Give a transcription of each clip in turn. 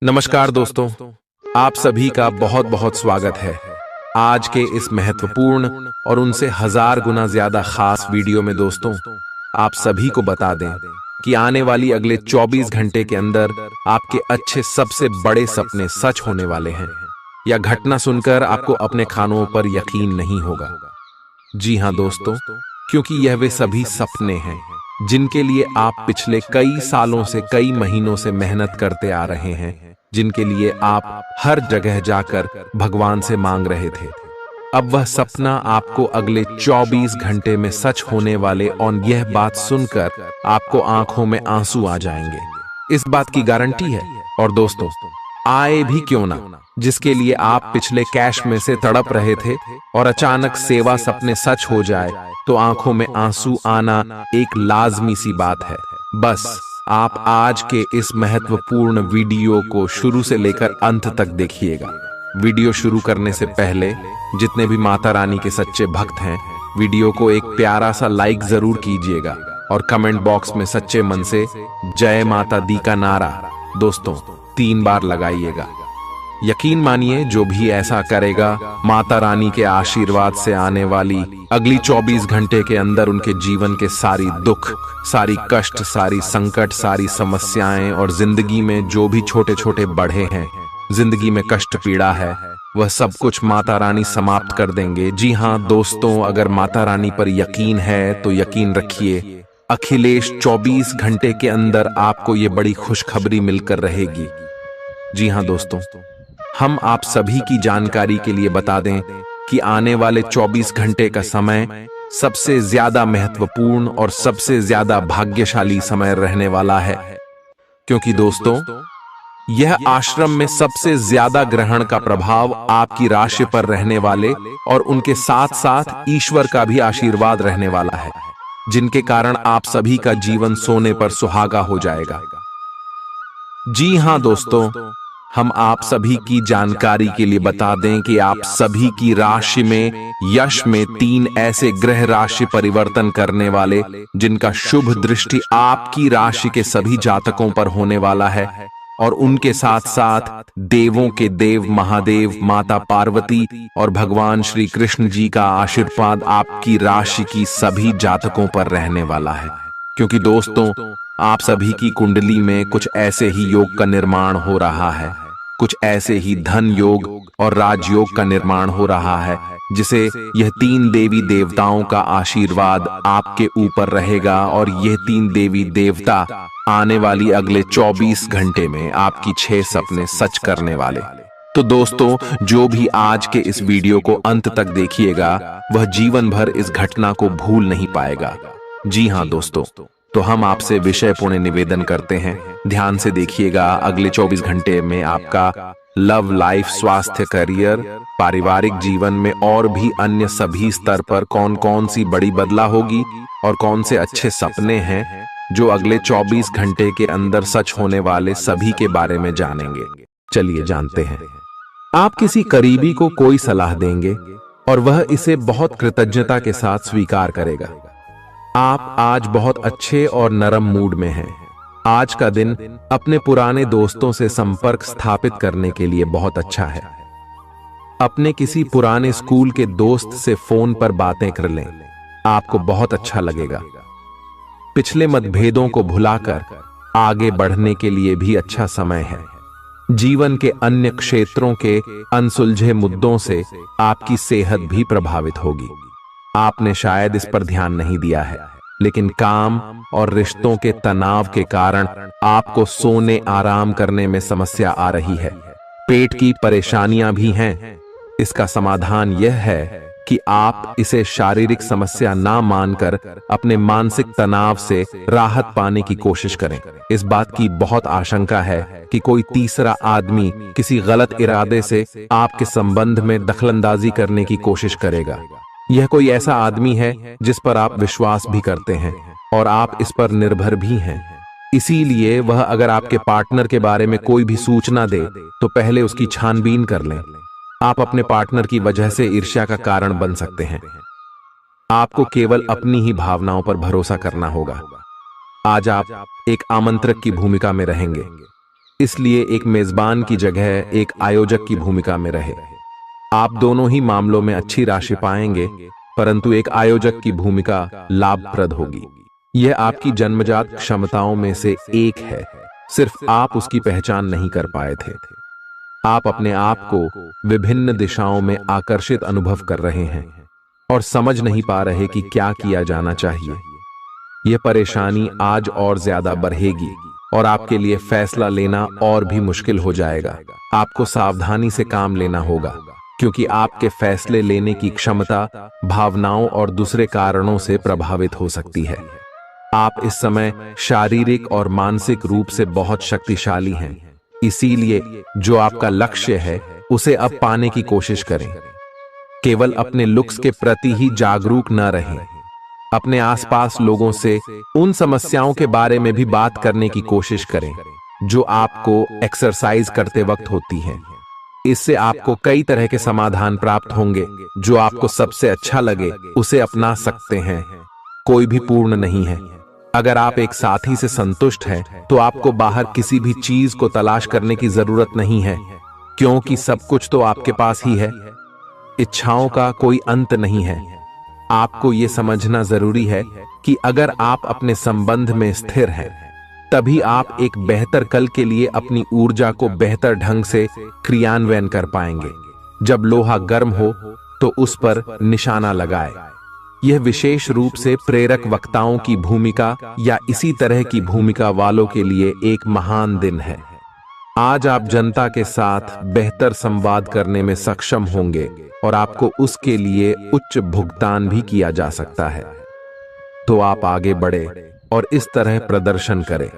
नमस्कार दोस्तों, आप सभी का बहुत बहुत स्वागत है। आज के इस महत्वपूर्ण और उनसे 1000 गुना ज्यादा खास वीडियो में दोस्तों, आप सभी को बता दें कि आने वाली अगले 24 घंटे के अंदर आपके अच्छे सबसे बड़े सपने सच होने वाले हैं। यह घटना सुनकर आपको अपने कानों पर यकीन नहीं होगा। जी हाँ दोस्तों, क्योंकि यह वे सभी सपने हैं जिनके लिए आप पिछले कई सालों से, कई महीनों से मेहनत करते आ रहे हैं, जिनके लिए आप हर जगह जाकर भगवान से मांग रहे थे। अब वह सपना आपको अगले 24 घंटे में सच होने वाले, और यह बात सुनकर आपको आंखों में आंसू आ जाएंगे, इस बात की गारंटी है। और दोस्तों, आए भी क्यों ना, जिसके लिए आप पिछले कैश में से तड़प रहे थे, और अचानक सेवा सपने सच हो जाए तो आंखों में आंसू आना एक लाजमी सी बात है। बस आप आज के इस महत्वपूर्ण वीडियो को शुरू से लेकर अंत तक देखिएगा। वीडियो शुरू करने से पहले जितने भी माता रानी के सच्चे भक्त हैं, वीडियो को एक प्यारा सा लाइक जरूर कीजिएगा और कमेंट बॉक्स में सच्चे मन से जय माता दी का नारा दोस्तों 3 बार लगाइएगा। यकीन मानिए, जो भी ऐसा करेगा, माता रानी के आशीर्वाद से आने वाली अगली 24 घंटे के अंदर उनके जीवन के सारी दुख, सारी कष्ट, सारी संकट, सारी समस्याएं और जिंदगी में जो भी छोटे छोटे बढ़े हैं, जिंदगी में कष्ट पीड़ा है, वह सब कुछ माता रानी समाप्त कर देंगे। जी हाँ दोस्तों, अगर माता रानी पर यकीन है तो यकीन रखिए, अखिलेश 24 घंटे के अंदर आपको ये बड़ी खुशखबरी मिलकर रहेगी। जी हाँ दोस्तों, हम आप सभी की जानकारी के लिए बता दें कि आने वाले 24 घंटे का समय सबसे ज्यादा महत्वपूर्ण और सबसे ज्यादा भाग्यशाली समय रहने वाला है, क्योंकि दोस्तों यह आश्रम में सबसे ज्यादा ग्रहण का प्रभाव आपकी राशि पर रहने वाले और उनके साथ साथ ईश्वर का भी आशीर्वाद रहने वाला है, जिनके कारण आप सभी का जीवन सोने पर सुहागा हो जाएगा। जी हाँ दोस्तों, हम आप सभी की जानकारी के लिए बता दें कि आप सभी की राशि में, यश में 3 ऐसे ग्रह राशि परिवर्तन करने वाले, जिनका शुभ दृष्टि आपकी राशि के सभी जातकों पर होने वाला है, और उनके साथ साथ देवों के देव महादेव, माता पार्वती और भगवान श्री कृष्ण जी का आशीर्वाद आपकी राशि की सभी जातकों पर रहने वाला है। क्योंकि दोस्तों, आप सभी की कुंडली में कुछ ऐसे ही योग का निर्माण हो रहा है, कुछ ऐसे ही धन योग और राजयोग का निर्माण हो रहा है, जिसे यह 3 देवी देवताओं का आशीर्वाद आपके ऊपर रहेगा, और यह 3 देवी देवता आने वाली अगले 24 घंटे में आपकी 6 सपने सच करने वाले। तो दोस्तों, जो भी आज के इस वीडियो को अंत तक देखिएगा, वह जीवन भर इस घटना को भूल नहीं पाएगा। जी हाँ दोस्तों, तो हम आपसे विषय पूर्ण निवेदन करते हैं, ध्यान से देखिएगा। अगले 24 घंटे में आपका लव लाइफ, स्वास्थ्य, करियर, पारिवारिक जीवन में और भी अन्य सभी स्तर पर कौन कौन सी बड़ी बदलाव होगी और कौन से अच्छे सपने हैं जो अगले 24 घंटे के अंदर सच होने वाले, सभी के बारे में जानेंगे। चलिए जानते हैं। आप किसी करीबी को कोई सलाह देंगे और वह इसे बहुत कृतज्ञता के साथ स्वीकार करेगा। आप आज बहुत अच्छे और नरम मूड में हैं। आज का दिन अपने पुराने दोस्तों से संपर्क स्थापित करने के लिए बहुत अच्छा है। अपने किसी पुराने स्कूल के दोस्त से फोन पर बातें कर लें, आपको बहुत अच्छा लगेगा। पिछले मतभेदों को भुलाकर आगे बढ़ने के लिए भी अच्छा समय है। जीवन के अन्य क्षेत्रों के अनसुलझे मुद्दों से आपकी सेहत भी प्रभावित होगी। आपने शायद इस पर ध्यान नहीं दिया है, लेकिन काम और रिश्तों के तनाव के कारण आपको सोने, आराम करने में समस्या आ रही है। पेट की परेशानियां भी हैं। इसका समाधान यह है कि आप इसे शारीरिक समस्या ना मानकर अपने मानसिक तनाव से राहत पाने की कोशिश करें। इस बात की बहुत आशंका है कि कोई तीसरा आदमी किसी गलत इरादे से आपके संबंध में दखलंदाजी करने की कोशिश करेगा। यह कोई ऐसा आदमी है जिस पर आप विश्वास भी करते हैं और आप इस पर निर्भर भी हैं। इसीलिए वह अगर आपके पार्टनर के बारे में कोई भी सूचना दे तो पहले उसकी छानबीन कर लें। आप अपने पार्टनर की वजह से ईर्ष्या का कारण बन सकते हैं। आपको केवल अपनी ही भावनाओं पर भरोसा करना होगा। आज आप एक आमंत्रक की भूमिका में रहेंगे। इसलिए एक मेजबान की जगह एक आयोजक की भूमिका में रहे। आप दोनों ही मामलों में अच्छी राशि पाएंगे, परंतु एक आयोजक की भूमिका लाभप्रद होगी। यह आपकी जन्मजात क्षमताओं में से एक है, सिर्फ आप उसकी पहचान नहीं कर पाए थे। आप अपने आप को विभिन्न दिशाओं में आकर्षित अनुभव कर रहे हैं और समझ नहीं पा रहे कि क्या किया जाना चाहिए। यह परेशानी आज और ज्यादा बढ़ेगी और आपके लिए फैसला लेना और भी मुश्किल हो जाएगा। आपको सावधानी से काम लेना होगा, क्योंकि आपके फैसले लेने की क्षमता भावनाओं और दूसरे कारणों से प्रभावित हो सकती है। आप इस समय शारीरिक और मानसिक रूप से बहुत शक्तिशाली हैं, इसीलिए जो आपका लक्ष्य है उसे अब पाने की कोशिश करें। केवल अपने लुक्स के प्रति ही जागरूक न रहें। अपने आसपास लोगों से उन समस्याओं के बारे में भी बात करने की कोशिश करें जो आपको एक्सरसाइज करते वक्त होती हैं। इससे आपको कई तरह के समाधान प्राप्त होंगे। जो आपको सबसे अच्छा लगे उसे अपना सकते हैं। कोई भी पूर्ण नहीं है। अगर आप एक साथी से संतुष्ट हैं, तो आपको बाहर किसी भी चीज को तलाश करने की जरूरत नहीं है, क्योंकि सब कुछ तो आपके पास ही है। इच्छाओं का कोई अंत नहीं है। आपको यह समझना जरूरी है कि अगर आप अपने संबंध में स्थिर हैं, तभी आप एक बेहतर कल के लिए अपनी ऊर्जा को बेहतर ढंग से क्रियान्वयन कर पाएंगे। जब लोहा गर्म हो तो उस पर निशाना लगाए। यह विशेष रूप से प्रेरक वक्ताओं की भूमिका या इसी तरह की भूमिका वालों के लिए एक महान दिन है। आज आप जनता के साथ बेहतर संवाद करने में सक्षम होंगे और आपको उसके लिए उच्च भुगतान भी किया जा सकता है। तो आप आगे बढ़े और इस तरह प्रदर्शन करें।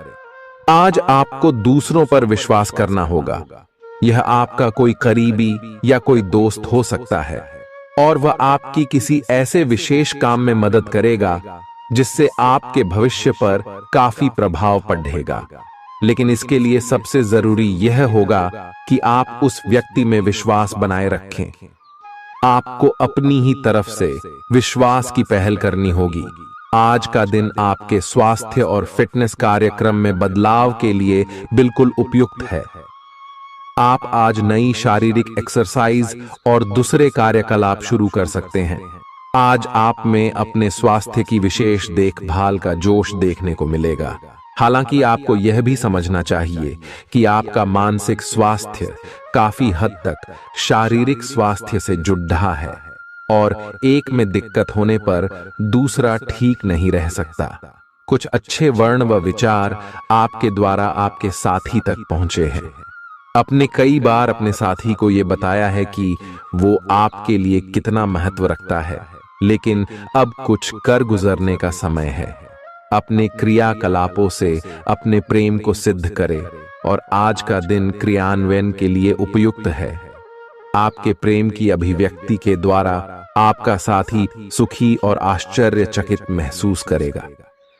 आज आपको दूसरों पर विश्वास करना होगा। यह आपका कोई करीबी या कोई दोस्त हो सकता है और वह आपकी किसी ऐसे विशेष काम में मदद करेगा जिससे आपके भविष्य पर काफी प्रभाव पड़ेगा। लेकिन इसके लिए सबसे जरूरी यह होगा कि आप उस व्यक्ति में विश्वास बनाए रखें। आपको अपनी ही तरफ से विश्वास की पहल करनी होगी। आज का दिन आपके स्वास्थ्य और फिटनेस कार्यक्रम में बदलाव के लिए बिल्कुल उपयुक्त है। आप आज नई शारीरिक एक्सरसाइज और दूसरे कार्यकलाप शुरू कर सकते हैं। आज आप में अपने स्वास्थ्य की विशेष देखभाल का जोश देखने को मिलेगा। हालांकि आपको यह भी समझना चाहिए कि आपका मानसिक स्वास्थ्य काफी हद तक शारीरिक स्वास्थ्य से जुड़ा है और एक में दिक्कत होने पर दूसरा ठीक नहीं रह सकता। कुछ अच्छे वर्ण व विचार आपके द्वारा आपके साथी तक पहुंचे हैं। अपने कई बार अपने साथी को यह बताया है कि वो आपके लिए कितना महत्व रखता है, लेकिन अब कुछ कर गुजरने का समय है। अपने क्रियाकलापों से अपने प्रेम को सिद्ध करें और आज का दिन क्रियान्वयन के लिए उपयुक्त है। आपके प्रेम की अभिव्यक्ति के द्वारा आपका साथी सुखी और आश्चर्यचकित महसूस करेगा।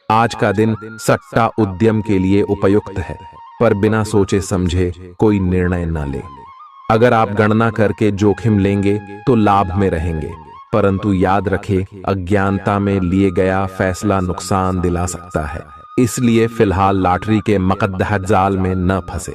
आज का दिन सट्टा उद्यम के लिए उपयुक्त है, पर बिना सोचे समझे कोई निर्णय न ले। अगर आप गणना करके जोखिम लेंगे तो लाभ में रहेंगे, परंतु याद रखें, अज्ञानता में लिए गया फैसला नुकसान दिला सकता है। इसलिए फिलहाल लॉटरी के मकद्दह जाल में न फंसे।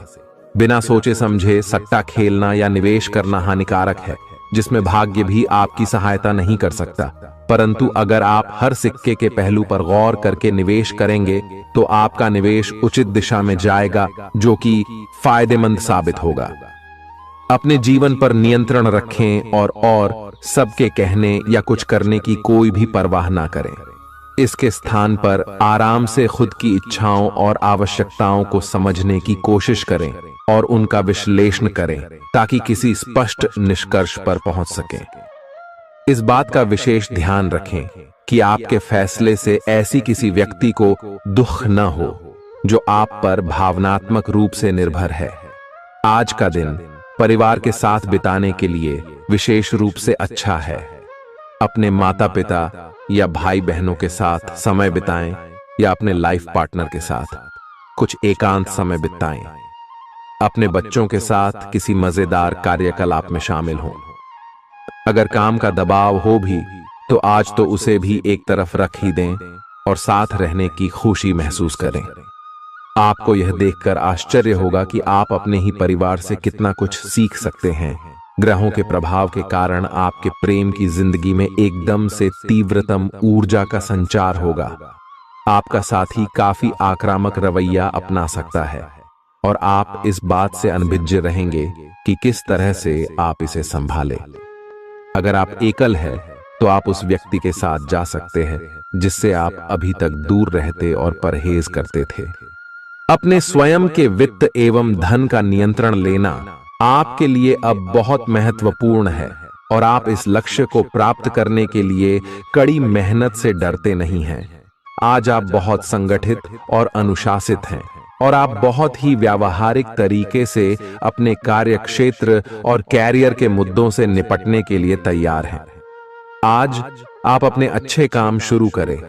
बिना सोचे समझे सट्टा खेलना या निवेश करना हानिकारक है, जिसमें भाग्य भी आपकी सहायता नहीं कर सकता। परंतु अगर आप हर सिक्के के पहलू पर गौर करके निवेश करेंगे तो आपका निवेश उचित दिशा में जाएगा, जो कि फायदेमंद साबित होगा। अपने जीवन पर नियंत्रण रखें और सबके कहने या कुछ करने की कोई भी परवाह ना करें। इसके स्थान पर आराम से खुद की इच्छाओं और आवश्यकताओं को समझने की कोशिश करें और उनका विश्लेषण करें, ताकि किसी स्पष्ट निष्कर्ष पर पहुंच सकें। इस बात का विशेष ध्यान रखें कि आपके फैसले से ऐसी किसी व्यक्ति को दुख न हो जो आप पर भावनात्मक रूप से निर्भर है। आज का दिन परिवार के साथ बिताने के लिए विशेष रूप से अच्छा है। अपने माता पिता या भाई बहनों के साथ समय बिताएं या अपने लाइफ पार्टनर के साथ कुछ एकांत समय बिताएं। अपने बच्चों के साथ किसी मजेदार कार्यकलाप में शामिल हों। अगर काम का दबाव हो भी तो आज तो उसे भी एक तरफ रख ही दें और साथ रहने की खुशी महसूस करें। आपको यह देखकर आश्चर्य होगा कि आप अपने ही परिवार से कितना कुछ सीख सकते हैं। ग्रहों के प्रभाव के कारण आपके प्रेम की जिंदगी में एकदम से तीव्रतम ऊर्जा का संचार होगा। आपका साथी काफी आक्रामक रवैया अपना सकता है और आप इस बात से अनभिज्ञ रहेंगे कि किस तरह से आप इसे संभालें। अगर आप एकल हैं, तो आप उस व्यक्ति के साथ जा सकते हैं जिससे आप अभी तक दूर रहते और परहेज करते थे। अपने स्वयं के वित्त एवं धन का नियंत्रण लेना आपके लिए अब बहुत महत्वपूर्ण है और आप इस लक्ष्य को प्राप्त करने के लिए कड़ी मेहनत से डरते नहीं हैं। आज आप बहुत संगठित और अनुशासित हैं और आप बहुत ही व्यावहारिक तरीके से अपने कार्यक्षेत्र और कैरियर के मुद्दों से निपटने के लिए तैयार हैं। आज आप अपने अच्छे काम शुरू करें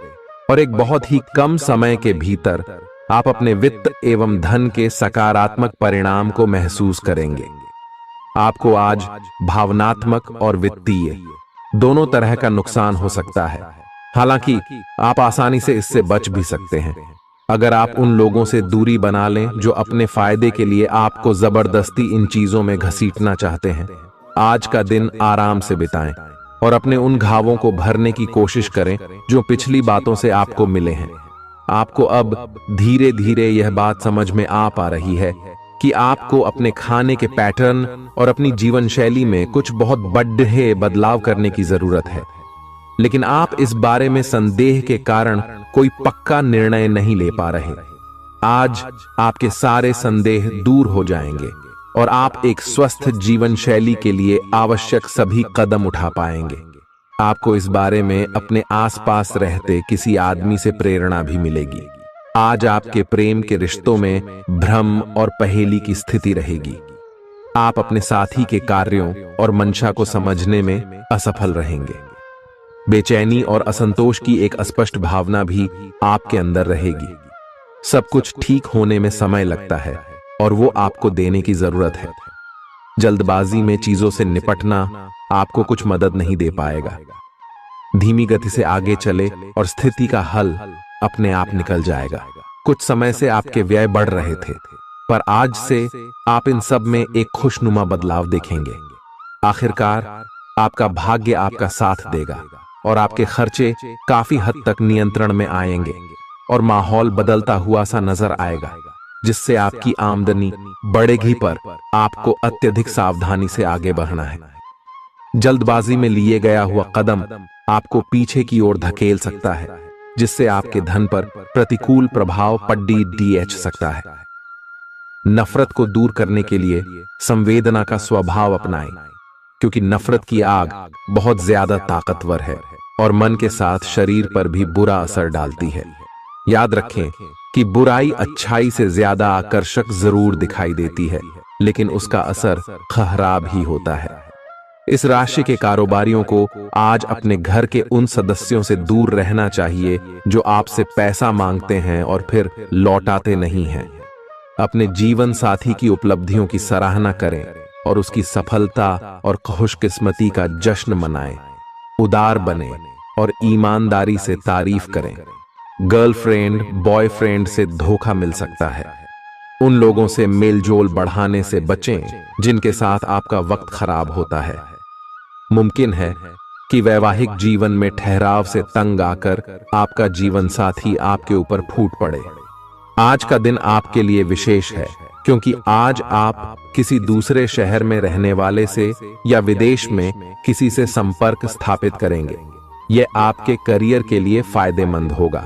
और एक बहुत ही कम समय के भीतर आप अपने वित्त एवं धन के सकारात्मक परिणाम को महसूस करेंगे। आपको आज भावनात्मक और वित्तीय दोनों तरह का नुकसान हो सकता है। हालांकि आप आसानी से इससे बच भी सकते हैं अगर आप उन लोगों से दूरी बना लें जो अपने फायदे के लिए आपको जबरदस्ती इन चीजों में घसीटना चाहते हैं। आज का दिन आराम से बिताएं और अपने उन घावों को भरने की कोशिश करें जो पिछली बातों से आपको मिले हैं। आपको अब धीरे धीरे यह बात समझ में आ पा रही है कि आपको अपने खाने के पैटर्न और अपनी जीवन शैली में कुछ बहुत बड़े बदलाव करने की जरूरत है, लेकिन आप इस बारे में संदेह के कारण कोई पक्का निर्णय नहीं ले पा रहे। आज आपके सारे संदेह दूर हो जाएंगे और आप एक स्वस्थ जीवन शैली के लिए आवश्यक सभी कदम उठा पाएंगे। आपको इस बारे में अपने आसपास रहते किसी आदमी से प्रेरणा भी मिलेगी। आज आपके प्रेम के रिश्तों में भ्रम और पहेली की स्थिति रहेगी। आप अपने साथी के कार्यों और मंशा को समझने में असफल रहेंगे। बेचैनी और असंतोष की एक अस्पष्ट भावना भी आपके अंदर रहेगी। सब कुछ ठीक होने में समय लगता है और वो आपको देने की जरूरत है। जल्दबाजी में चीजों से निपटना आपको कुछ मदद नहीं दे पाएगा। धीमी गति से आगे चले और स्थिति का हल अपने आप निकल जाएगा। कुछ समय से आपके व्यय बढ़ रहे थे, पर आज से आप इन सब में एक खुशनुमा बदलाव देखेंगे। आखिरकार आपका भाग्य आपका साथ देगा और आपके खर्चे काफी हद तक नियंत्रण में आएंगे और माहौल बदलता हुआ सा नजर आएगा, जिससे आपकी आमदनी बढ़ेगी, पर आपको अत्यधिक सावधानी से आगे बढ़ना है। जल्दबाजी में लिए गया हुआ कदम आपको पीछे की ओर धकेल सकता है, जिससे आपके धन पर प्रतिकूल प्रभाव पड़ सकता है। नफरत को दूर करने के लिए संवेदना का स्वभाव अपनाएं, क्योंकि नफरत की आग बहुत ज्यादा ताकतवर है और मन के साथ शरीर पर भी बुरा असर डालती है। याद रखें कि बुराई अच्छाई से ज्यादा आकर्षक जरूर दिखाई देती है, लेकिन उसका असर खराब ही होता है। इस राशि के कारोबारियों को आज अपने घर के उन सदस्यों से दूर रहना चाहिए जो आपसे पैसा मांगते हैं और फिर लौटाते नहीं हैं। अपने जीवन साथी की उपलब्धियों की सराहना करें और उसकी सफलता और खुशकिस्मती का जश्न मनाएं। उदार बने और ईमानदारी से तारीफ करें। गर्लफ्रेंड बॉयफ्रेंड से धोखा मिल सकता है। उन लोगों से मेलजोल बढ़ाने से बचें जिनके साथ आपका वक्त खराब होता है। मुमकिन है कि वैवाहिक जीवन में ठहराव से तंग आकर आपका जीवन साथी आपके ऊपर फूट पड़े। आज का दिन आपके लिए विशेष है, क्योंकि आज आप किसी दूसरे शहर में रहने वाले से या विदेश में किसी से संपर्क स्थापित करेंगे। यह आपके करियर के लिए फायदेमंद होगा।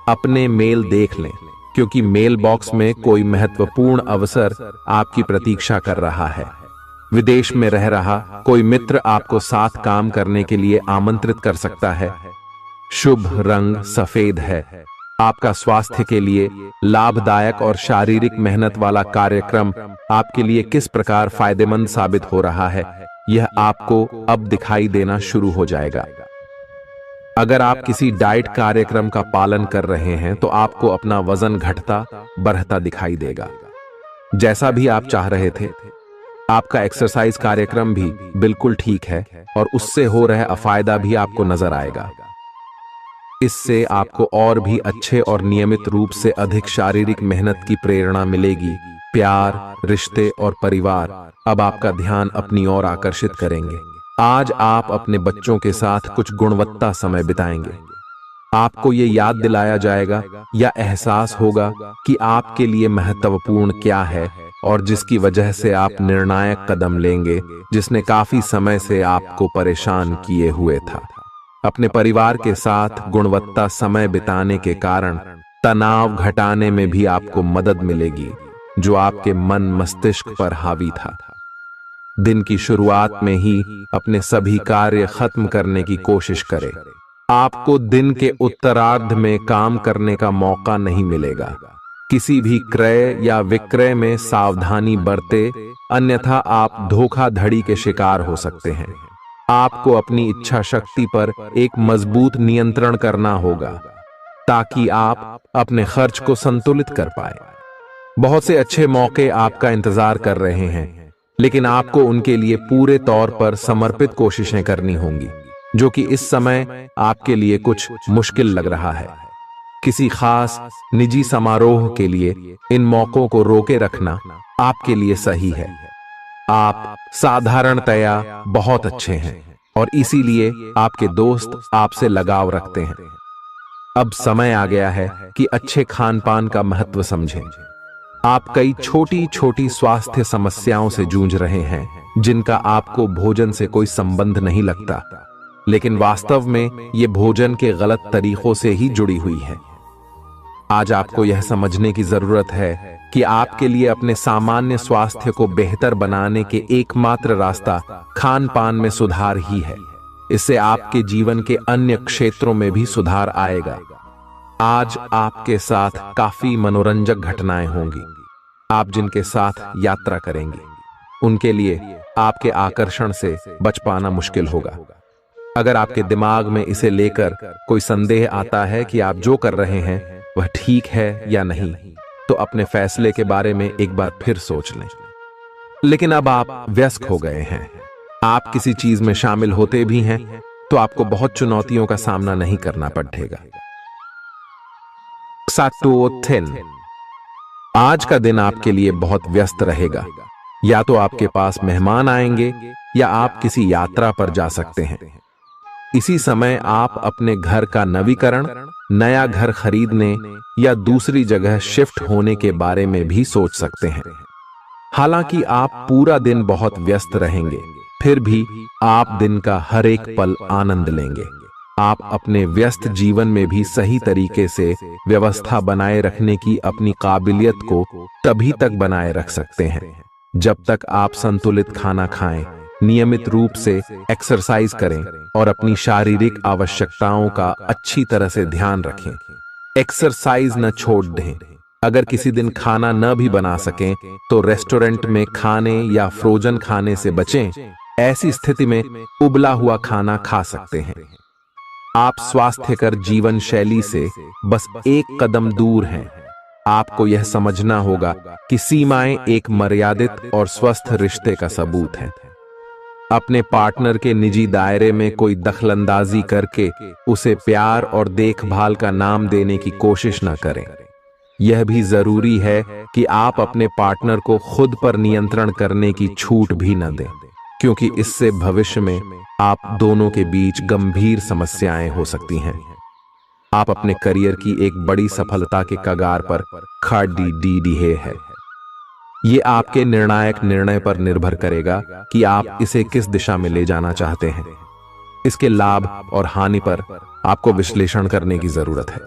अपने मेल देख लें, क्योंकि मेल बॉक्स में कोई महत्वपूर्ण अवसर आपकी प्रतीक्षा कर रहा है। विदेश में रह रहा कोई मित्र आपको साथ काम करने के लिए आमंत्रित कर सकता है। शुभ रंग सफेद है। आपका स्वास्थ्य के लिए लाभदायक और शारीरिक मेहनत वाला कार्यक्रम आपके लिए किस प्रकार फायदेमंद साबित हो रहा है, यह आपको अब दिखाई देना शुरू हो जाएगा। अगर आप किसी डाइट कार्यक्रम का पालन कर रहे हैं तो आपको अपना वजन घटता बढ़ता दिखाई देगा। जैसा भी आप चाह रहे थे, आपका एक्सरसाइज कार्यक्रम भी बिल्कुल ठीक है और उससे हो रहा फायदा भी आपको नजर आएगा। इससे आपको और भी अच्छे और नियमित रूप से अधिक शारीरिक मेहनत की प्रेरणा मिलेगी। प्यार, रिश्ते और परिवार अब आपका ध्यान अपनी ओर आकर्षित करेंगे। आज आप अपने बच्चों के साथ कुछ गुणवत्ता समय बिताएंगे। आपको ये याद दिलाया जाएगा या एहसास होगा कि आपके लिए महत्वपूर्ण क्या है और जिसकी वजह से आप निर्णायक कदम लेंगे, जिसने काफी समय से आपको परेशान किए हुए था। अपने परिवार के साथ गुणवत्ता समय बिताने के कारण तनाव घटाने में भी आपको मदद मिलेगी, जो आपके मन मस्तिष्क पर हावी था। दिन की शुरुआत में ही अपने सभी कार्य खत्म करने की कोशिश करें। आपको दिन के उत्तरार्ध में काम करने का मौका नहीं मिलेगा। किसी भी क्रय या विक्रय में सावधानी बरते, अन्यथा आप धोखाधड़ी के शिकार हो सकते हैं। आपको अपनी इच्छा शक्ति पर एक मजबूत नियंत्रण करना होगा ताकि आप अपने खर्च को संतुलित कर पाए। बहुत से अच्छे मौके आपका इंतजार कर रहे हैं, लेकिन आपको उनके लिए पूरे तौर पर समर्पित कोशिशें करनी होंगी, जो कि इस समय आपके लिए कुछ मुश्किल लग रहा है। किसी खास निजी समारोह के लिए इन मौकों को रोके रखना आपके लिए सही है। आप साधारणतया बहुत अच्छे हैं और इसीलिए आपके दोस्त आपसे लगाव रखते हैं। अब समय आ गया है कि अच्छे खान पान का महत्व समझें। आप कई छोटी छोटी स्वास्थ्य समस्याओं से जूझ रहे हैं, जिनका आपको भोजन से कोई संबंध नहीं लगता, लेकिन वास्तव में ये भोजन के गलत तरीकों से ही जुड़ी हुई है। आज आपको यह समझने की जरूरत है कि आपके लिए अपने सामान्य स्वास्थ्य को बेहतर बनाने के एकमात्र रास्ता खान पान में सुधार ही है। इससे आपके जीवन के अन्य क्षेत्रों में भी सुधार आएगा। आज आपके साथ काफी मनोरंजक घटनाएं होंगी। आप जिनके साथ यात्रा करेंगे, उनके लिए आपके आकर्षण से बच पाना मुश्किल होगा। अगर आपके दिमाग में इसे लेकर कोई संदेह आता है कि आप जो कर रहे हैं वह ठीक है या नहीं, तो अपने फैसले के बारे में एक बार फिर सोच लें। लेकिन अब आप व्यस्त हो गए हैं। आप किसी चीज में शामिल होते भी हैं तो आपको बहुत चुनौतियों का सामना नहीं करना पड़ेगा। आज का दिन आपके लिए बहुत व्यस्त रहेगा। या तो आपके पास मेहमान आएंगे या आप किसी यात्रा पर जा सकते हैं। इसी समय आप अपने घर का नवीकरण, नया घर खरीदने या दूसरी जगह शिफ्ट होने के बारे में भी सोच सकते हैं। हालांकि आप पूरा दिन बहुत व्यस्त रहेंगे, फिर भी आप दिन का हर एक पल आनंद लेंगे। आप अपने व्यस्त जीवन में भी सही तरीके से व्यवस्था बनाए रखने की अपनी काबिलियत को तभी तक बनाए रख सकते हैं जब तक आप संतुलित खाना खाएं, नियमित रूप से एक्सरसाइज करें और अपनी शारीरिक आवश्यकताओं का अच्छी तरह से ध्यान रखें। एक्सरसाइज न छोड़ दें। अगर किसी दिन खाना न भी बना सकें तो रेस्टोरेंट में खाने या फ्रोजन खाने से बचें। ऐसी स्थिति में उबला हुआ खाना खा सकते हैं। आप स्वास्थ्यकर जीवन शैली से बस एक कदम दूर हैं। आपको यह समझना होगा कि सीमाएं एक मर्यादित और स्वस्थ रिश्ते का सबूत है। अपने पार्टनर के निजी दायरे में कोई दखलंदाजी करके उसे प्यार और देखभाल का नाम देने की कोशिश न करें। यह भी जरूरी है कि आप अपने पार्टनर को खुद पर नियंत्रण करने की छूट भी न दें, क्योंकि इससे भविष्य में आप दोनों के बीच गंभीर समस्याएं हो सकती हैं। आप अपने करियर की एक बड़ी सफलता के कगार पर खड़ी है। ये आपके निर्णायक निर्णय पर निर्भर करेगा कि आप इसे किस दिशा में ले जाना चाहते हैं। इसके लाभ और हानि पर आपको विश्लेषण करने की जरूरत है।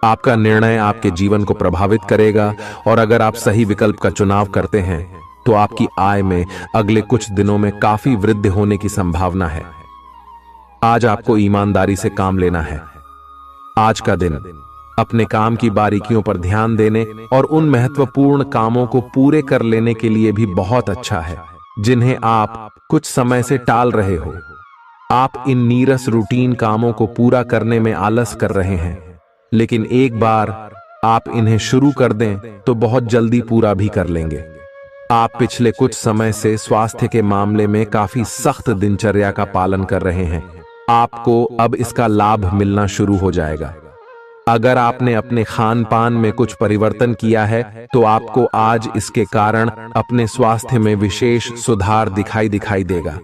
आपका निर्णय आपके जीवन को प्रभावित करेगा और अगर आप सही विकल्प का चुनाव करते हैं तो आपकी आय में अगले कुछ दिनों में काफी वृद्धि होने की संभावना है। आज आपको ईमानदारी से काम लेना है। आज का दिन अपने काम की बारीकियों पर ध्यान देने और उन महत्वपूर्ण कामों को पूरे कर लेने के लिए भी बहुत अच्छा है जिन्हें आप कुछ समय से टाल रहे हो। आप इन नीरस रूटीन कामों को पूरा करने में आलस कर रहे हैं, लेकिन एक बार आप इन्हें शुरू कर दें तो बहुत जल्दी पूरा भी कर लेंगे। आप पिछले कुछ समय से स्वास्थ्य के मामले में काफी सख्त दिनचर्या का पालन कर रहे हैं, आपको अब इसका लाभ मिलना शुरू हो जाएगा। अगर आपने अपने खान पान में कुछ परिवर्तन किया है तो आपको आज इसके कारण अपने स्वास्थ्य में विशेष सुधार दिखाई देगा।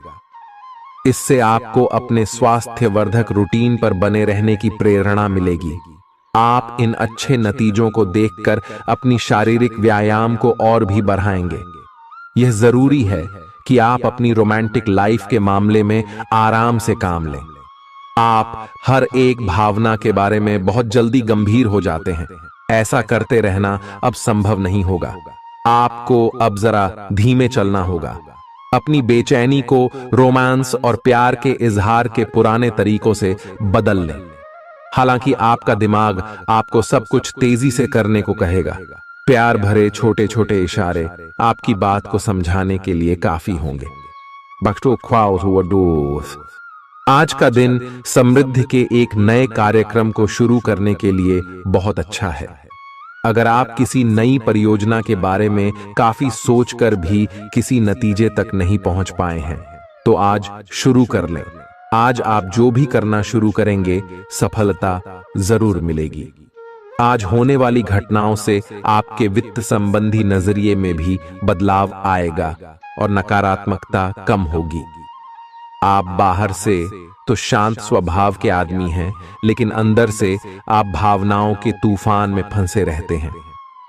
इससे आपको अपने स्वास्थ्यवर्धक रूटीन पर बने रहने की प्रेरणा मिलेगी। आप इन अच्छे नतीजों को देखकर अपनी शारीरिक व्यायाम को और भी बढ़ाएंगे। यह जरूरी है कि आप अपनी रोमांटिक लाइफ के मामले में आराम से काम लें। आप हर एक भावना के बारे में बहुत जल्दी गंभीर हो जाते हैं। ऐसा करते रहना अब संभव नहीं होगा। आपको अब जरा धीमे चलना होगा। अपनी बेचैनी को रोमांस और प्यार के इजहार के पुराने तरीकों से बदल लें। हालांकि आपका दिमाग आपको सब कुछ तेजी से करने को कहेगा। प्यार भरे छोटे छोटे इशारे आपकी बात को समझाने के लिए काफी होंगे। आज का दिन समृद्धि के एक नए कार्यक्रम को शुरू करने के लिए बहुत अच्छा है। अगर आप किसी नई परियोजना के बारे में काफी सोचकर भी किसी नतीजे तक नहीं पहुंच पाए हैं तो आज शुरू कर लें। आज आप जो भी करना शुरू करेंगे सफलता जरूर मिलेगी। आज होने वाली घटनाओं से आपके वित्त संबंधी नजरिए में भी बदलाव आएगा और नकारात्मकता कम होगी। आप बाहर से तो शांत स्वभाव के आदमी हैं, लेकिन अंदर से आप भावनाओं के तूफान में फंसे रहते हैं।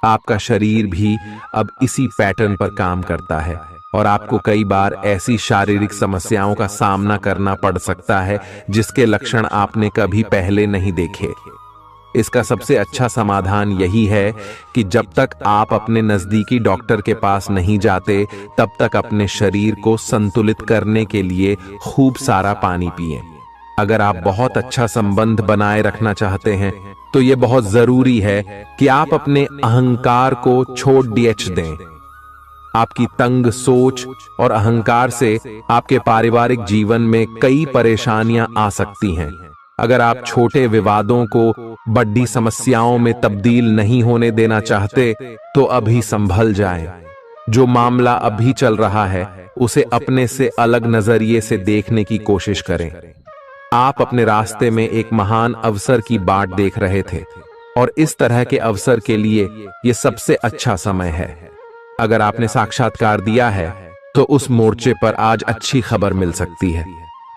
आपका शरीर भी अब इसी पैटर्न पर काम करता है और आपको कई बार ऐसी शारीरिक समस्याओं का सामना करना पड़ सकता है जिसके लक्षण आपने कभी पहले नहीं देखे। इसका सबसे अच्छा समाधान यही है कि जब तक आप अपने नजदीकी डॉक्टर के पास नहीं जाते तब तक अपने शरीर को संतुलित करने के लिए खूब सारा पानी पिएं। अगर आप बहुत अच्छा संबंध बनाए रखना चाहते हैं तो यह बहुत जरूरी है कि आप अपने अहंकार को छोड़ दें। आपकी तंग सोच और अहंकार से आपके पारिवारिक जीवन में कई परेशानियां आ सकती हैं। अगर आप छोटे विवादों को बड़ी समस्याओं में तब्दील नहीं होने देना चाहते तो अभी संभल जाएं। जो मामला अभी चल रहा है उसे अपने से अलग नजरिए से देखने की कोशिश करें। आप अपने रास्ते में एक महान अवसर की बाट देख रहे थे और इस तरह के अवसर के लिए यह सबसे अच्छा समय है। अगर आपने साक्षात्कार दिया है तो उस मोर्चे पर आज अच्छी खबर मिल सकती है।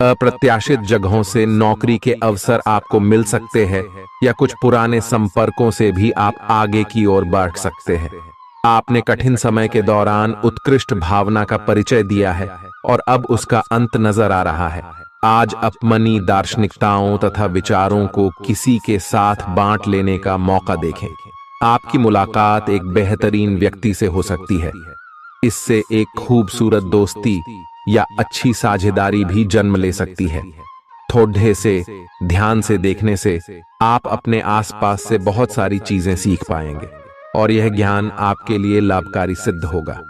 अप्रत्याशित जगहों से नौकरी के अवसर आपको मिल सकते हैं या कुछ पुराने संपर्कों से भी आप आगे की ओर बढ़ सकते हैं। आपने कठिन समय के दौरान उत्कृष्ट भावना का परिचय दिया है और अब उसका अंत नजर आ रहा है। आज अपनी दार्शनिकताओं तथा विचारों को किसी के साथ बांट लेने का मौका देखें। आपकी मुलाकात एक बेहतरीन व्यक्ति से हो सकती है। इससे एक खूबसूरत दोस्ती या अच्छी साझेदारी भी जन्म ले सकती है। थोड़े से ध्यान से देखने से आप अपने आसपास से बहुत सारी चीजें सीख पाएंगे और यह ज्ञान आपके लिए लाभकारी सिद्ध होगा।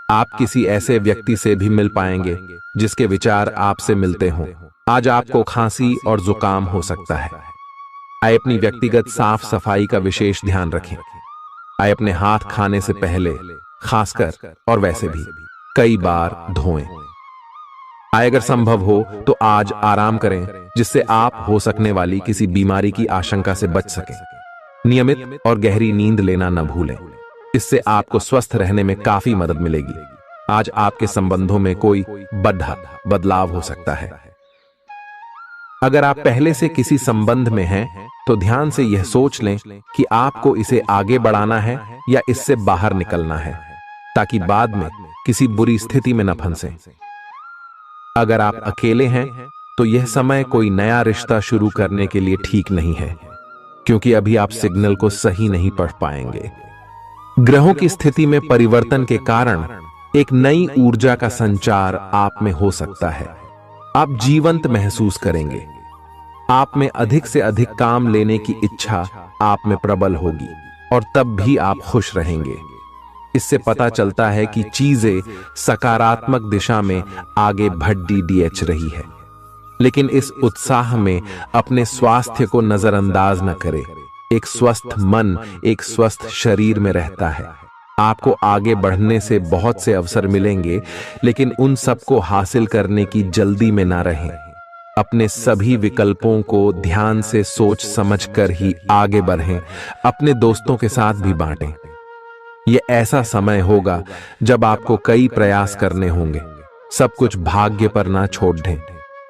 आप किसी ऐसे व्यक्ति से भी मिल पाएंगे जिसके विचार आपसे मिलते हों। आज आपको खांसी और जुकाम हो सकता है। आइए अपनी व्यक्तिगत साफ सफाई का विशेष ध्यान रखें। आइए अपने हाथ खाने से पहले खासकर और वैसे भी कई बार धोएं। आइए अगर संभव हो तो आज आराम करें जिससे आप हो सकने वाली किसी बीमारी की आशंका से बच सकें। नियमित और गहरी नींद लेना न भूलें। इससे आपको स्वस्थ रहने में काफी मदद मिलेगी। आज आपके संबंधों में कोई बड़ा बदलाव हो सकता है। अगर आप पहले से किसी संबंध में हैं तो ध्यान से यह सोच लें कि आपको इसे आगे बढ़ाना है या इससे बाहर निकलना है, ताकि बाद में किसी बुरी स्थिति में न फंसें। अगर आप अकेले हैं तो यह समय कोई नया रिश्ता शुरू करने के लिए ठीक नहीं है, क्योंकि अभी आप सिग्नल को सही नहीं पढ़ पाएंगे। ग्रहों की स्थिति में परिवर्तन के कारण एक नई ऊर्जा का संचार आप में हो सकता है। आप जीवंत महसूस करेंगे। आप में अधिक से अधिक काम लेने की इच्छा आप में प्रबल होगी और तब भी आप खुश रहेंगे। इससे पता चलता है कि चीजें सकारात्मक दिशा में आगे बढ़ रही है। लेकिन इस उत्साह में अपने स्वास्थ्य को नजरअंदाज न करें। एक स्वस्थ मन एक स्वस्थ शरीर में रहता है। आपको आगे बढ़ने से बहुत से अवसर मिलेंगे, लेकिन उन सब को हासिल करने की जल्दी में ना रहें। अपने सभी विकल्पों को ध्यान से सोच समझकर ही आगे बढ़ें। अपने दोस्तों के साथ भी बांटें। यह ऐसा समय होगा जब आपको कई प्रयास करने होंगे। सब कुछ भाग्य पर ना छोड़ दें।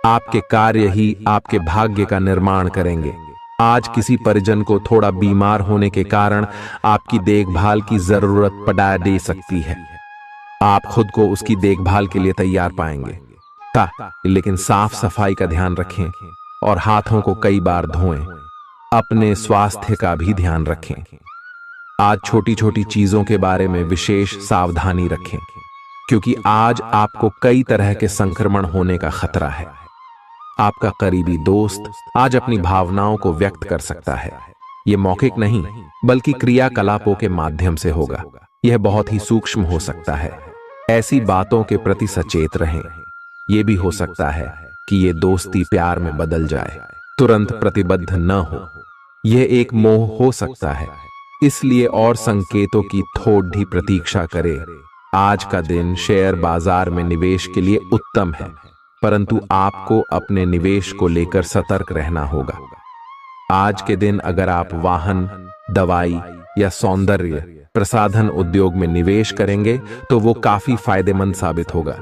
आपके कार्य ही आपके भाग्य का निर्माण करेंगे। आज किसी परिजन को थोड़ा बीमार होने के कारण आपकी देखभाल की जरूरत पड़ा दे सकती है। आप खुद को उसकी देखभाल के लिए तैयार पाएंगे। लेकिन साफ सफाई का ध्यान रखें और हाथों को कई बार धोएं। अपने स्वास्थ्य का भी ध्यान रखें। आज छोटी छोटी चीजों के बारे में विशेष सावधानी रखें, क्योंकि आज आपको कई तरह के संक्रमण होने का खतरा है। आपका करीबी दोस्त आज अपनी भावनाओं को व्यक्त कर सकता है। यह मौखिक नहीं बल्कि क्रियाकलापों के माध्यम से होगा। यह बहुत ही सूक्ष्म हो सकता है। ऐसी बातों के प्रति सचेत रहें। यह भी हो सकता है कि यह दोस्ती प्यार में बदल जाए। तुरंत प्रतिबद्ध न हो। यह एक मोह हो सकता है, इसलिए और संकेतों की थोड़ी प्रतीक्षा करें। आज का दिन शेयर बाजार में निवेश के लिए उत्तम है, परंतु आपको अपने निवेश को लेकर सतर्क रहना होगा। आज के दिन अगर आप वाहन, दवाई या सौंदर्य प्रसाधन उद्योग में निवेश करेंगे तो वो काफी फायदेमंद साबित होगा।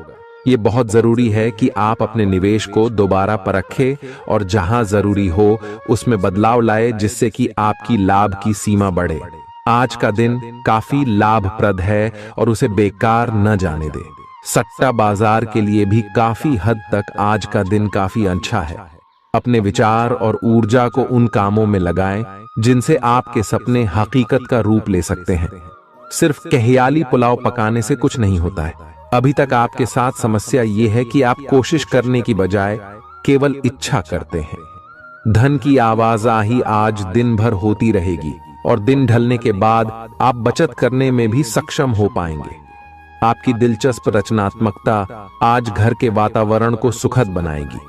ये बहुत जरूरी है कि आप अपने निवेश को दोबारा परखें और जहां जरूरी हो उसमें बदलाव लाए, जिससे कि आपकी लाभ की सीमा बढ़े। आज का दिन काफी लाभप्रद है और उसे बेकार न जाने दें। सट्टा बाजार के लिए भी काफी हद तक आज का दिन काफी अच्छा है। अपने विचार और ऊर्जा को उन कामों में लगाएं जिनसे आपके सपने हकीकत का रूप ले सकते हैं। सिर्फ कहियाली पुलाव पकाने से कुछ नहीं होता है। अभी तक आपके साथ समस्या यह है कि आप कोशिश करने की बजाय केवल इच्छा करते हैं। धन की आवाजाही आज दिन भर होती रहेगी और दिन ढलने के बाद आप बचत करने में भी सक्षम हो पाएंगे। आपकी दिलचस्प रचनात्मकता आज घर के वातावरण को सुखद बनाएगी।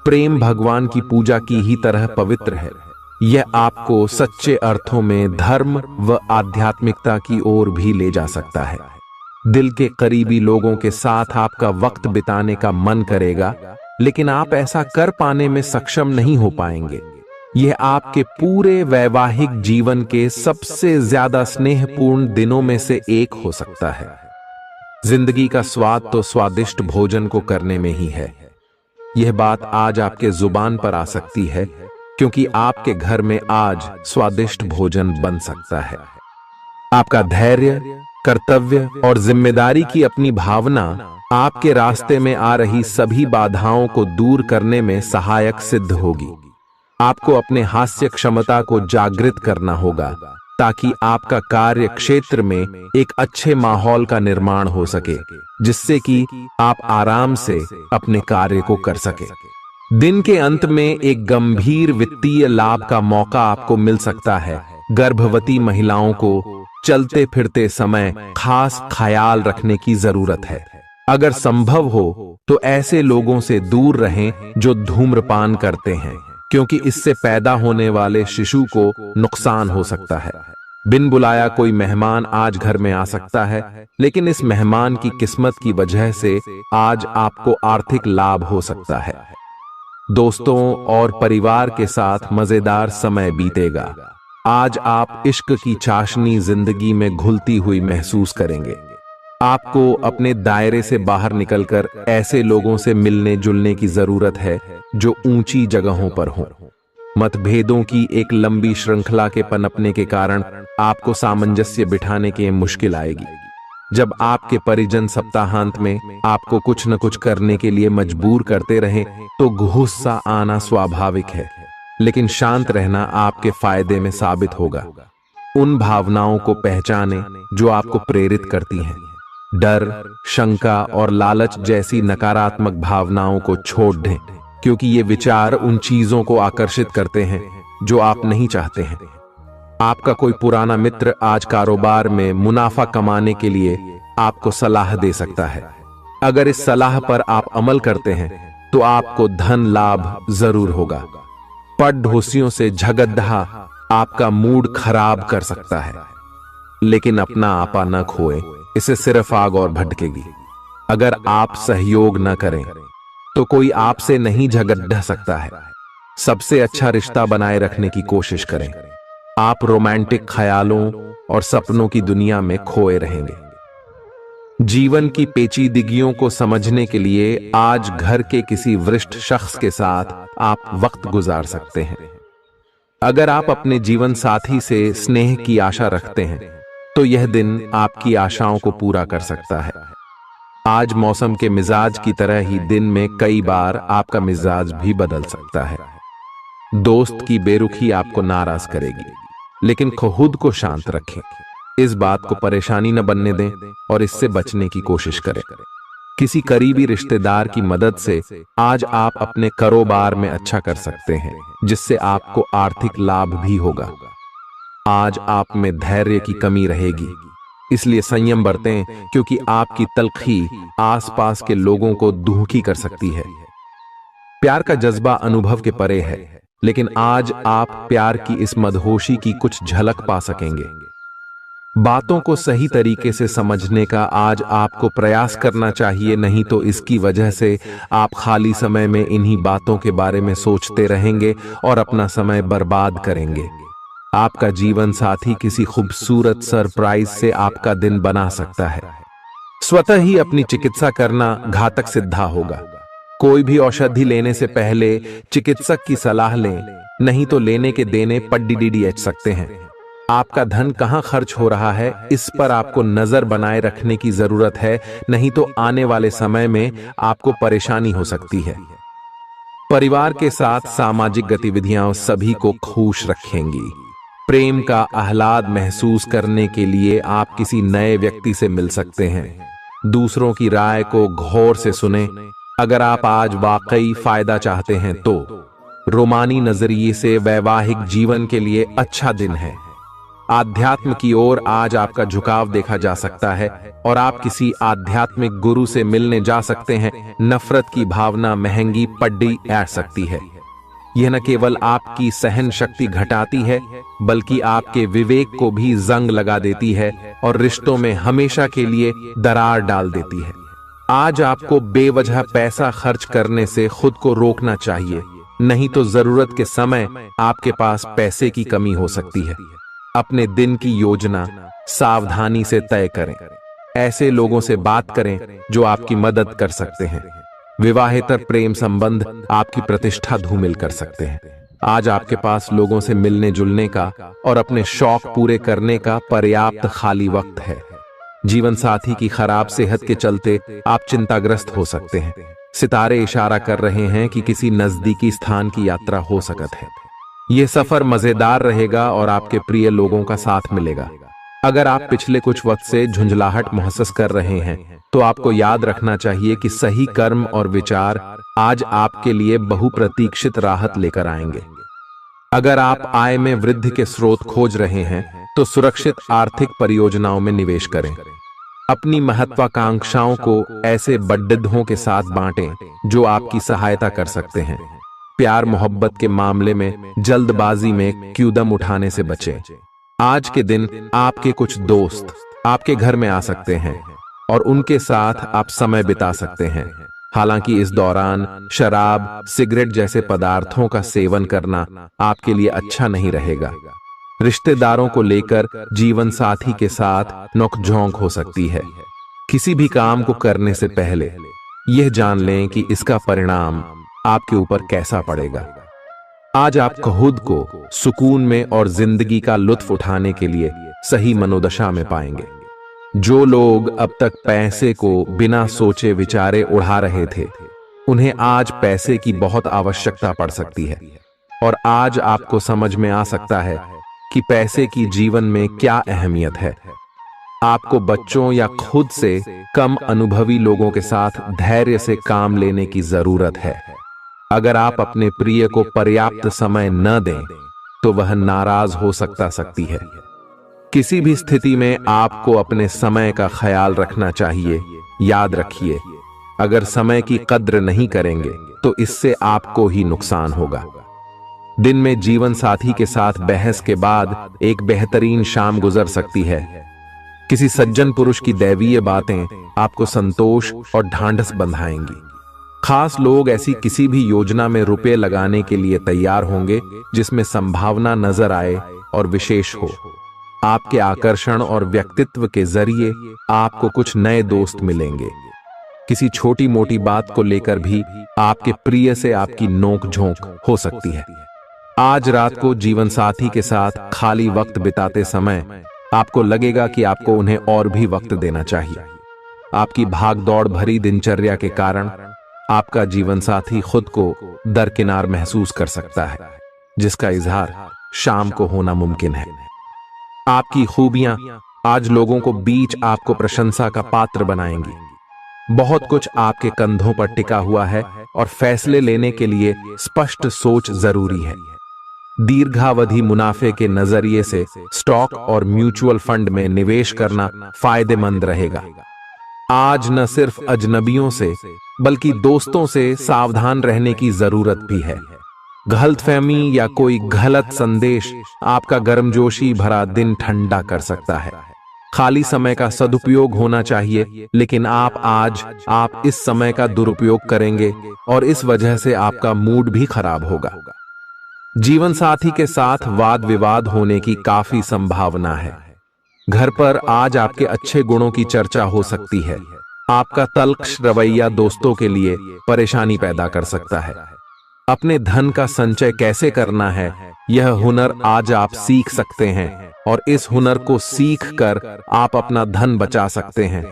प्रेम भगवान की पूजा की ही तरह पवित्र है। यह आपको सच्चे अर्थों में धर्म व आध्यात्मिकता की ओर भी ले जा सकता है। दिल के करीबी लोगों के साथ आपका वक्त बिताने का मन करेगा, लेकिन आप ऐसा कर पाने में सक्षम नहीं हो पाएंगे। यह आपके पूरे वैवाहिक जीवन के सबसे ज्यादा स्नेहपूर्ण दिनों में से एक हो सकता है। जिंदगी का स्वाद तो स्वादिष्ट भोजन को करने में ही है। यह बात आज आपके जुबान पर आ सकती है, क्योंकि आपके घर में आज स्वादिष्ट भोजन बन सकता है। आपका धैर्य, कर्तव्य और जिम्मेदारी की अपनी भावना आपके रास्ते में आ रही सभी बाधाओं को दूर करने में सहायक सिद्ध होगी। आपको अपने हास्य क्षमता को जागृत करना होगा, ताकि आपका कार्य क्षेत्र में एक अच्छे माहौल का निर्माण हो सके, जिससे कि आप आराम से अपने कार्य को कर सके। दिन के अंत में एक गंभीर वित्तीय लाभ का मौका आपको मिल सकता है। गर्भवती महिलाओं को चलते फिरते समय खास ख्याल रखने की जरूरत है। अगर संभव हो तो ऐसे लोगों से दूर रहें जो धूम्रपान करते हैं, क्योंकि इससे पैदा होने वाले शिशु को नुकसान हो सकता है। बिन बुलाया कोई मेहमान आज घर में आ सकता है, लेकिन इस मेहमान की किस्मत की वजह से आज आपको आर्थिक लाभ हो सकता है। दोस्तों और परिवार के साथ मजेदार समय बीतेगा। आज आप इश्क की चाशनी जिंदगी में घुलती हुई महसूस करेंगे। आपको अपने दायरे से बाहर निकलकर ऐसे लोगों से मिलने जुलने की जरूरत है जो ऊंची जगहों पर हों। मतभेदों की एक लंबी श्रृंखला के पनपने के कारण आपको सामंजस्य बिठाने की मुश्किल आएगी। जब आपके परिजन सप्ताहांत में आपको कुछ न कुछ करने के लिए मजबूर करते रहें तो गुस्सा आना स्वाभाविक है, लेकिन शांत रहना आपके फायदे में साबित होगा। उन भावनाओं को पहचानें जो आपको प्रेरित करती हैं। डर, शंका और लालच जैसी नकारात्मक भावनाओं को छोड़ दें, क्योंकि ये विचार उन चीजों को आकर्षित करते हैं जो आप नहीं चाहते हैं। आपका कोई पुराना मित्र आज कारोबार में मुनाफा कमाने के लिए आपको सलाह दे सकता है। अगर इस सलाह पर आप अमल करते हैं तो आपको धन लाभ जरूर होगा। पड़ोसियों से झगड़ा आपका मूड खराब कर सकता है, लेकिन अपना आपा न खोए, इससे सिर्फ आग और भड़केगी। अगर आप सहयोग न करें तो कोई आपसे नहीं झगड़ सकता है। सबसे अच्छा रिश्ता बनाए रखने की कोशिश करें। आप रोमांटिक ख्यालों और सपनों की दुनिया में खोए रहेंगे। जीवन की पेचीदगियों को समझने के लिए आज घर के किसी वरिष्ठ शख्स के साथ आप वक्त गुजार सकते हैं। अगर आप अपने जीवन साथी से स्नेह की आशा रखते हैं तो यह दिन आपकी आशाओं को पूरा कर सकता है। आज मौसम के मिजाज की तरह ही दिन में कई बार आपका मिजाज भी बदल सकता है। दोस्त की बेरुखी आपको नाराज करेगी, लेकिन खुद को शांत रखें। इस बात को परेशानी न बनने दें और इससे बचने की कोशिश करें। किसी करीबी रिश्तेदार की मदद से आज आप अपने कारोबार में अच्छा कर सकते हैं, जिससे आपको आर्थिक लाभ भी होगा। आज आप में धैर्य की कमी रहेगी, इसलिए संयम बरतें, क्योंकि आपकी तल्खी आसपास के लोगों को दुखी कर सकती है। प्यार का जज्बा अनुभव के परे है, लेकिन आज आप प्यार की इस मदहोशी की कुछ झलक पा सकेंगे। बातों को सही तरीके से समझने का आज आपको प्रयास करना चाहिए, नहीं तो इसकी वजह से आप खाली समय में इन्हीं बातों के बारे में सोचते रहेंगे और अपना समय बर्बाद करेंगे। आपका जीवन साथी किसी खूबसूरत सरप्राइज से आपका दिन बना सकता है। स्वतः ही अपनी चिकित्सा करना घातक सिद्ध होगा। कोई भी औषधि लेने से पहले चिकित्सक की सलाह लें, नहीं तो लेने के देने पड्डीडीएच सकते हैं। आपका धन कहां खर्च हो रहा है, इस पर आपको नजर बनाए रखने की जरूरत है, नहीं तो आने वाले समय में आपको परेशानी हो सकती है। परिवार के साथ सामाजिक गतिविधियां सभी को खुश रखेंगी। प्रेम का आह्लाद महसूस करने के लिए आप किसी नए व्यक्ति से मिल सकते हैं। दूसरों की राय को गौर से सुने। अगर आप आज वाकई फायदा चाहते हैं तो रोमानी नजरिए से वैवाहिक जीवन के लिए अच्छा दिन है। आध्यात्म की ओर आज आपका झुकाव देखा जा सकता है और आप किसी आध्यात्मिक गुरु से मिलने जा सकते हैं। नफरत की भावना महंगी पड्डी आ सकती है। यह न केवल आपकी सहन शक्ति घटाती है, बल्कि आपके विवेक को भी जंग लगा देती है और रिश्तों में हमेशा के लिए दरार डाल देती है। आज आपको बेवजह पैसा खर्च करने से खुद को रोकना चाहिए, नहीं तो जरूरत के समय आपके पास पैसे की कमी हो सकती है। अपने दिन की योजना सावधानी से तय करें। ऐसे लोगों से बात करें जो आपकी मदद कर सकते हैं। विवाहेतर प्रेम संबंध आपकी प्रतिष्ठा धूमिल कर सकते हैं। आज आपके पास लोगों से मिलने जुलने का और अपने शौक पूरे करने का पर्याप्त खाली वक्त है। जीवन साथी की खराब सेहत के चलते आप चिंताग्रस्त हो सकते हैं। सितारे इशारा कर रहे हैं कि किसी नजदीकी स्थान की यात्रा हो सकती है। यह सफर मजेदार रहेगा और आपके प्रिय लोगों का साथ मिलेगा। अगर आप पिछले कुछ वक्त से झुंझलाहट महसूस कर रहे हैं तो आपको याद रखना चाहिए कि सही कर्म और विचार आज आपके लिए बहुप्रतीक्षित राहत लेकर आएंगे। अगर आप आय में वृद्धि के स्रोत खोज रहे हैं तो सुरक्षित आर्थिक परियोजनाओं में निवेश करें। अपनी महत्वाकांक्षाओं को ऐसे बड्ढों के साथ बांटें जो आपकी सहायता कर सकते हैं। प्यार मोहब्बत के मामले में जल्दबाजी में कदम उठाने से बचें। आज के दिन आपके कुछ दोस्त आपके घर में आ सकते हैं और उनके साथ आप समय बिता सकते हैं। हालांकि इस दौरान शराब, सिगरेट जैसे पदार्थों का सेवन करना आपके लिए अच्छा नहीं रहेगा। रिश्तेदारों को लेकर जीवन साथी के साथ नोकझोंक हो सकती है। किसी भी काम को करने से पहले यह जान लें कि इसका परिणाम आपके ऊपर कैसा पड़ेगा। आज आप खुद को सुकून में और जिंदगी का लुत्फ उठाने के लिए सही मनोदशा में पाएंगे। जो लोग अब तक पैसे को बिना सोचे विचारे उड़ा रहे थे, उन्हें आज पैसे की बहुत आवश्यकता पड़ सकती है और आज आपको समझ में आ सकता है कि पैसे की जीवन में क्या अहमियत है। आपको बच्चों या खुद से कम अनुभवी लोगों के साथ धैर्य से काम लेने की जरूरत है। अगर आप अपने प्रिय को पर्याप्त समय न दें तो वह नाराज हो सकती है। किसी भी स्थिति में आपको अपने समय का ख्याल रखना चाहिए। याद रखिए, अगर समय की कद्र नहीं करेंगे तो इससे आपको ही नुकसान होगा। दिन में जीवन साथी के साथ बहस के बाद एक बेहतरीन शाम गुजर सकती है। किसी सज्जन पुरुष की दैवीय बातें आपको संतोष और ढांढस बंधाएंगी। खास लोग ऐसी किसी भी योजना में रुपए लगाने के लिए तैयार होंगे जिसमें संभावना नजर आए और विशेष हो। आपके आकर्षण और व्यक्तित्व के जरिए आपको कुछ नए दोस्त मिलेंगे। किसी छोटी मोटी बात को लेकर भी आपके प्रिय से आपकी नोक झोंक हो सकती है। आज रात को जीवन साथी के साथ खाली वक्त बिताते समय आपको लगेगा कि आपको उन्हें और भी वक्त देना चाहिए। आपकी भागदौड़ भरी दिनचर्या के कारण आपका जीवन साथी खुद को दरकिनार महसूस कर सकता है, जिसका इजहार शाम को होना मुमकिन है। आपकी खूबियां आज लोगों को बीच आपको प्रशंसा का पात्र बनाएंगी। बहुत कुछ आपके कंधों पर टिका हुआ है और फैसले लेने के लिए स्पष्ट सोच जरूरी है। दीर्घावधि मुनाफे के नजरिए से स्टॉक और म्यूचुअल फंड में निवेश करना फायदेमंद रहेगा। आज न सिर्फ अजनबियों से बल्कि दोस्तों से सावधान रहने की जरूरत भी है। गलतफहमी या कोई गलत संदेश आपका गर्मजोशी भरा दिन ठंडा कर सकता है। खाली समय का सदुपयोग होना चाहिए, लेकिन आप इस समय का दुरुपयोग करेंगे और इस वजह से आपका मूड भी खराब होगा। जीवन साथी के साथ वाद विवाद होने की काफी संभावना है। घर पर आज आपके अच्छे गुणों की चर्चा हो सकती है। आपका तल्ख रवैया दोस्तों के लिए परेशानी पैदा कर सकता है। अपने धन का संचय कैसे करना है, यह हुनर आज आप सीख सकते हैं और इस हुनर को सीख कर आप अपना धन बचा सकते हैं।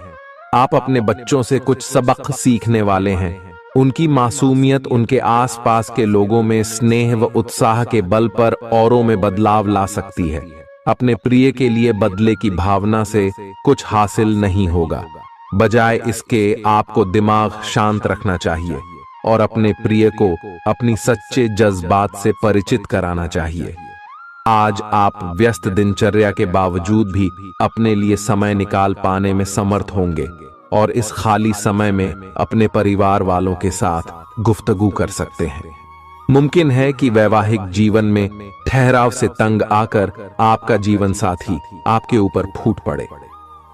आप अपने बच्चों से कुछ सबक सीखने वाले हैं। उनकी मासूमियत उनके आसपास के लोगों में स्नेह व उत्साह के बल पर औरों में बदलाव ला सकती है। अपने प्रिय के लिए बदले की भावना से कुछ हासिल नहीं होगा। बजाय इसके आपको दिमाग शांत रखना चाहिए और अपने प्रिय को अपनी सच्चे जज्बात से परिचित कराना चाहिए। आज आप व्यस्त दिनचर्या के बावजूद भी अपने लिए समय निकाल पाने में समर्थ होंगे और इस खाली समय में अपने परिवार वालों के साथ गुफ्तगू कर सकते हैं। मुमकिन है कि वैवाहिक जीवन में ठहराव से तंग आकर आपका जीवन साथी आपके ऊपर फूट पड़े।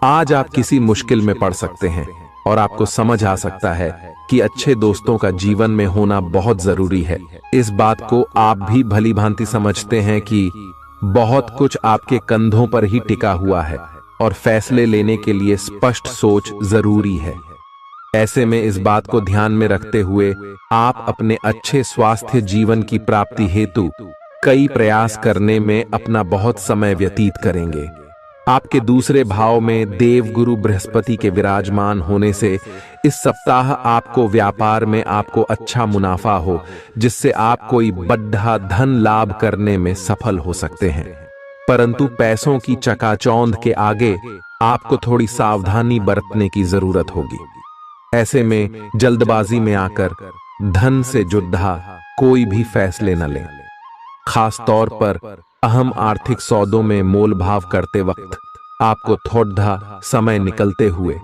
आज आप किसी मुश्किल में पड़ सकते हैं और आपको समझ आ सकता है कि अच्छे दोस्तों का जीवन में होना बहुत जरूरी है। इस बात को आप भी भली भांति समझते हैं कि बहुत कुछ आपके कंधों पर ही टिका हुआ है और फैसले लेने के लिए स्पष्ट सोच जरूरी है। ऐसे में इस बात को ध्यान में रखते हुए आप अपने अच्छे स्वास्थ्य जीवन की प्राप्ति हेतु कई प्रयास करने में अपना बहुत समय व्यतीत करेंगे। आपके दूसरे भाव में देवगुरु बृहस्पति के विराजमान होने से इस सप्ताह आपको व्यापार में आपको अच्छा मुनाफा हो, जिससे आप कोई बड़ा धन लाभ करने में सफल हो सकते हैं। परंतु पैसों की चकाचौंध के आगे आपको थोड़ी सावधानी बरतने की जरूरत होगी। ऐसे में जल्दबाजी में आकर धन से जुड़ा कोई भी फैसले न लें। खास तौर पर अहम आर्थिक सौदों में मोल भाव करते वक्त आपको थोड़ा समय निकलते हुए